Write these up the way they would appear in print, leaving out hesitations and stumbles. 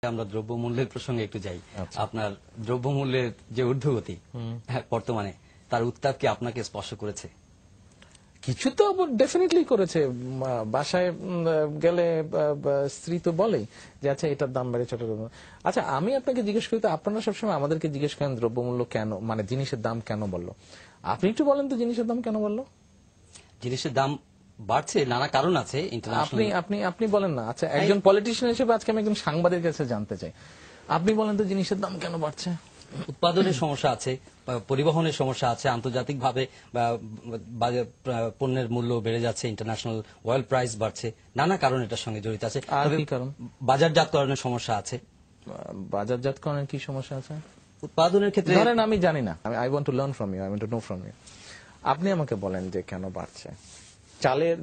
আমরা দ্রব্যমূল্যের প্রসঙ্গে একটু যাই। আপনার দ্রব্যমূল্যের যে ঊর্ধ্বগতি বর্তমানে, তার উত্তাপ কি আপনাকে স্পর্শ করেছে? কিছু তো ডেফিনেটলি করেছে। বাসায় গেলে স্ত্রী তো বলেই যে আচ্ছা এটার দাম বেড়েছে। আচ্ছা আমি আপনাকে জিজ্ঞেস করি, তো আপনারা সবসময় আমাদেরকে জিজ্ঞেস করেন দ্রব্যমূল্য কেন, মানে জিনিসের দাম কেন বললো। আপনি একটু বলেন তো জিনিসের দাম কেন বললো? জিনিসের দাম বাড়ছে, নানা কারণ আছে। আপনি আপনি আপনি বলেন না। আচ্ছা একজন পলিটিশিয়ান হিসেবে আজকে আমি একজন সাংবাদিকের কাছে জানতে চাই, আপনি বলেন তো জিনিসের দাম কেন বাড়ছে? উৎপাদনের সমস্যা আছে, পরিবহনের সমস্যা আছে, আন্তর্জাতিকভাবে পণ্যের মূল্য বেড়ে যাচ্ছে, ইন্টারন্যাশনাল অয়েল প্রাইস বাড়ছে, নানা কারণ এটার সঙ্গে জড়িত আছে। আর কি কারণ? বাজারজাতকরণের সমস্যা আছে। বাজারজাতকরণের কি সমস্যা আছে? উৎপাদনের ক্ষেত্রে ধরেন আমি জানি না, I want to learn from you, I want to know from you. আপনি আমাকে বলেন যে কেন বাড়ছে।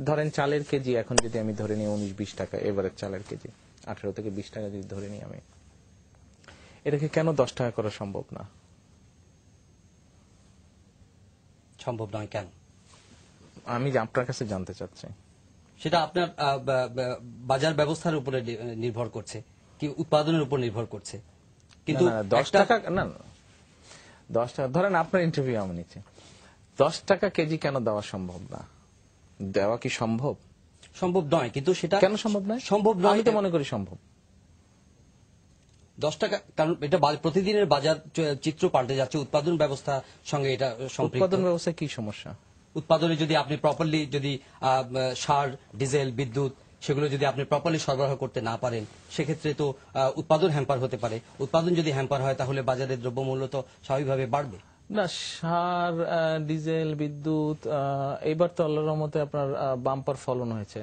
ধরেন চালের কেজি এখন যদি আমি ধরে নিই 19-20 টাকা, এবারে চালের কেজি 18 থেকে 20 টাকা যদি ধরে নিই আমি, এটাকে কেন 10 টাকা করা সম্ভব না? সম্ভব নয় কেন? আমি আপনার কাছে জানতে চাচ্ছি। সেটা আপনার বাজার ব্যবস্থার উপরে নির্ভর করছে, কি উৎপাদনের উপর নির্ভর করছে। কিন্তু 10 টাকা না, 10 টাকা ধরেন আপনার ইন্টারভিউ আমি নিচ্ছি, 10 টাকা কেজি কেন দেওয়া সম্ভব না? দেওয়া কি সম্ভব? সম্ভব নয়, কিন্তু সেটা কেন সম্ভব নয়? সম্ভব নয়, আমি তো মনে করি সম্ভব। 10 টাকা, কারণ এটা প্রতিদিনের বাজার চিত্র পাল্টে যাচ্ছে, উৎপাদন ব্যবস্থার সঙ্গে এটা সম্পৃক্ত। উৎপাদন ব্যবস্থায় কি সমস্যা? উৎপাদনে যদি আপনি প্রপারলি যদি সার, ডিজেল, বিদ্যুৎ সেগুলো যদি আপনি প্রপারলি সরবরাহ করতে না পারেন, সেক্ষেত্রে তো উৎপাদন হ্যাম্পার হতে পারে। উৎপাদন যদি হ্যাম্পার হয়, তাহলে বাজারের দ্রব্যমূল্য তো স্বাভাবিকভাবে বাড়বে না। সার, ডিজেল, বিদ্যুৎ, এইবার তো আল্লাহর রহমতে আপনার বাম্পার ফলন হয়েছে।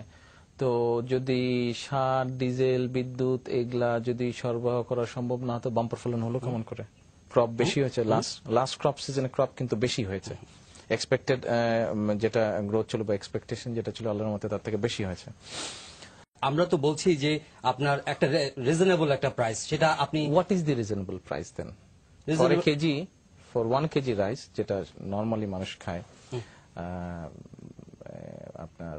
তো যদি সার, ডিজেল, বিদ্যুৎ এগুলা যদি সরবরাহ করা সম্ভব না হতো, বাম্পার ফলন হলো কেমন করে? ক্রপ বেশি হয়েছে, লাস্ট ক্রপ সিজনে ক্রপ কিন্তু বেশি হয়েছে। এক্সপেক্টেড যেটা গ্রোথ ছিল বা এক্সপেকটেশন যেটা ছিল আল্লাহর রহমতে তার থেকে বেশি হয়েছে। আমরা তো বলছি যে আপনার একটা রিজনেবল একটা প্রাইস, সেটা আপনি what is the reasonable price দেন? For a KG, for 1 KG rice যেটা নরমালি মানুষ খায়, আপনার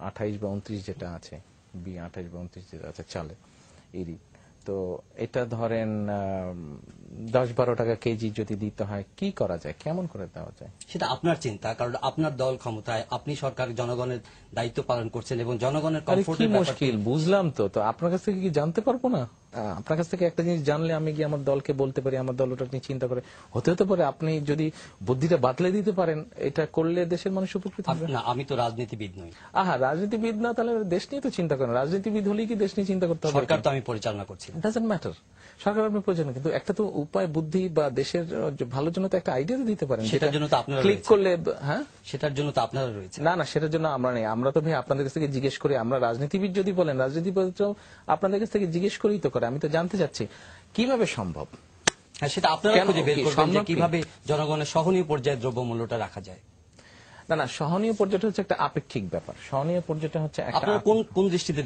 28 বা 29 যেটা আছে, 28 বা 29 যেটা আছে চালে ইরি, তো এটা ধরেন 10-12 টাকা কেজি যদি দিতে হয়, কি করা যায়, কেমন করে দেওয়া যায়? সেটা আপনার চিন্তা, কারণ আপনার দল ক্ষমতায়, আপনি সরকার, জনগণের দায়িত্ব পালন করছেন এবং জনগণের কমফোর্টের কি মুশকিল বুঝলাম তো। তো আপনার কাছ থেকে কি জানতে পারবো না? আপনার কাছ থেকে একটা জিনিস জানলে আমি গিয়ে আমার দলকে বলতে পারি, আমার দল ওটা নিয়ে চিন্তা করে, হতে পারে আপনি যদি বুদ্ধিটা বাতলে দিতে পারেন, এটা করলে দেশের মানুষ উপকৃত হবে। না, আমি তো রাজনীতিবিদ নই। রাজনীতিবিদ না, তাহলে দেশ নিয়ে তো চিন্তা করেন। রাজনীতিবিদ হলেই কি দেশ নিয়ে চিন্তা করতে হবে? সরকার তো আমি পরিচালনা করছি, ডাজন্ট ম্যাটার। সরকার আপনি প্রয়োজন, কিন্তু একটা তো উপায়, বুদ্ধি বা দেশের ভালোর জন্য তো একটা আইডিয়া তো দিতে পারেন। সেটার জন্য তো আপনারা ক্লিক করলে, হ্যাঁ সেটার জন্য তো আপনারা রয়েছে। না, সেটার জন্য আমরা নেই। আমরা তো ভাই আপনাদের কাছ থেকে জিজ্ঞেস করি। আমরা রাজনীতিবিদ যদি বলেন, রাজনীতিবিদ আপনাদের কাছ থেকে জিজ্ঞেস করেই তো করে। আমি তো জানতে চাচ্ছি কিভাবে সম্ভব। হ্যাঁ, সেটা আপনারা খুঁজে বের করবেন যে কিভাবে জনগণের সহনীয় পর্যায়ে দ্রব্যমূল্যটা রাখা যায়। না, সহনীয় পর্যায়টা হচ্ছে একটা আপেক্ষিক ব্যাপার। সহনীয় পর্যায়টা হচ্ছে একটা, আপনারা কোন দৃষ্টিতে